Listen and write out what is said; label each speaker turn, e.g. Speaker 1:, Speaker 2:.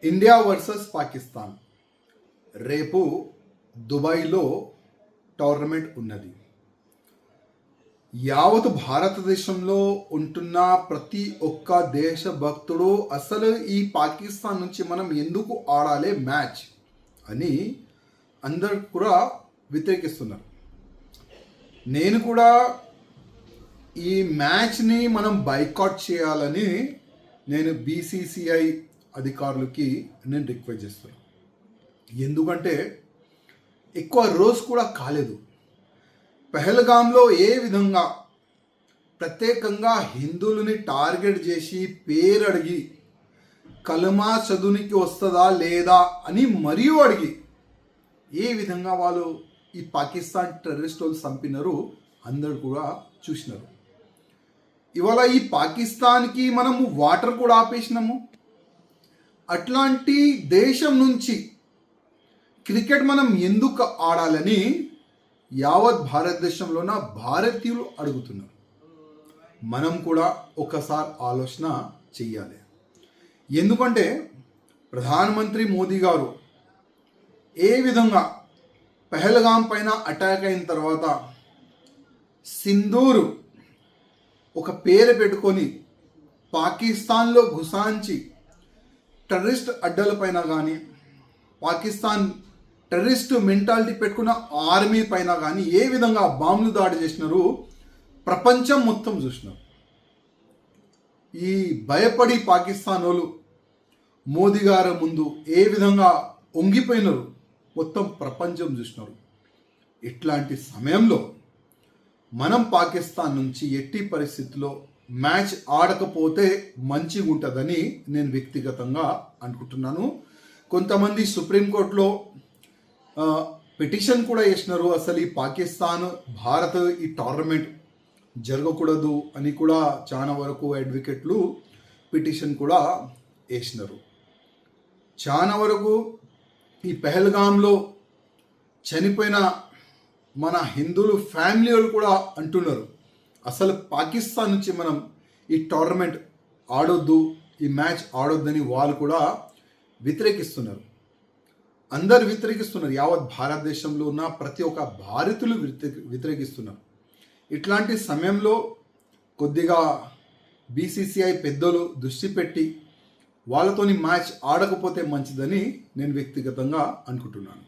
Speaker 1: India versus Pakistan రేపు దుబాయ్లో tournament ఉన్నది. యావత్ భారతదేశంలో ఉంటున్న ప్రతి ఒక్క దేశభక్తుడు అసలు ఈ పాకిస్తాన్ నుంచి మనం ఎందుకు ఆడాలి మ్యాచ్ అని అందరు కూడా వ్యతిరేకిస్తున్నారు. నేను కూడా ఈ మ్యాచ్ని మనం బైకాట్ చేయాలని నేను బీసీసీఐ అధికారులకి నేను రిక్వెస్ట్ చేస్తున్నాను. ఎందుకంటే ఎక్కువ రోజు కూడా కాలేదు. పెహల్గాంలో ఏ విధంగా ప్రత్యేకంగా హిందువులని టార్గెట్ చేసి పేరు అడిగి కలమా చదువునికి వస్తుందా లేదా అని మరియు అడిగి ఏ విధంగా వాళ్ళు ఈ పాకిస్తాన్ టెర్రరిస్ట్ వాళ్ళు చంపినారు అందరూ కూడా చూసినారు. ఇవాళ ఈ పాకిస్తాన్కి మనము వాటర్ కూడా ఆపేసినాము. అట్లాంటి దేశం నుంచి క్రికెట్ మనం ఎందుకు ఆడాలని యావత్ భారతదేశంలోన భారతీయులు అడుగుతున్నారు. మనం కూడా ఒకసారి ఆలోచన చెయ్యాలి. ఎందుకంటే ప్రధానమంత్రి మోదీ గారు ఏ విధంగా పెహల్గాం పైన అటాక్ అయిన తర్వాత సింధూరు ఒక పేరు పెట్టుకొని పాకిస్తాన్లో గుసాంచి టెర్రరిస్ట్ అడ్డలపైన కానీ పాకిస్తాన్ టెర్రరిస్ట్ మెంటాలిటీ పెట్టుకున్న ఆర్మీ పైన కానీ ఏ విధంగా బాంబులు దాడి చేసినారు ప్రపంచం మొత్తం చూసినారు. ఈ భయపడి పాకిస్తాన్ వాళ్ళు మోదీ గారి ముందు ఏ విధంగా వంగిపోయినారు మొత్తం ప్రపంచం చూసినారు. ఇట్లాంటి సమయంలో మనం పాకిస్తాన్ నుంచి ఎట్టి పరిస్థితుల్లో మ్యాచ్ ఆడకపోతే మంచిగా ఉంటుందని నేను వ్యక్తిగతంగా అనుకుంటున్నాను. కొంతమంది సుప్రీంకోర్టులో పిటిషన్ కూడా వేసినారు. అసలు ఈ పాకిస్తాన్ భారత్ ఈ టోర్నమెంట్ జరగకూడదు అని కూడా చాలా వరకు అడ్వకేట్లు పిటిషన్ కూడా వేసినారు. చాలా వరకు ఈ పెహల్గాంలో చనిపోయిన మన హిందువులు ఫ్యామిలీ వాళ్ళు కూడా అంటున్నారు అసలు పాకిస్తాన్ నుంచి మనం ఈ టోర్నమెంట్ ఆడొద్దు, ఈ మ్యాచ్ ఆడొద్దని వాళ్ళు కూడా వ్యతిరేకిస్తున్నారు. అందరు వ్యతిరేకిస్తున్నారు. యావత్ భారతదేశంలో ఉన్న ప్రతి ఒక్క భారతీయులు వ్యతిరేకిస్తున్నారు. ఇట్లాంటి సమయంలో కొద్దిగా బీసీసీఐ పెద్దలు దృష్టి పెట్టి వాళ్ళతోని మ్యాచ్ ఆడకపోతే మంచిదని నేను వ్యక్తిగతంగా అనుకుంటున్నాను.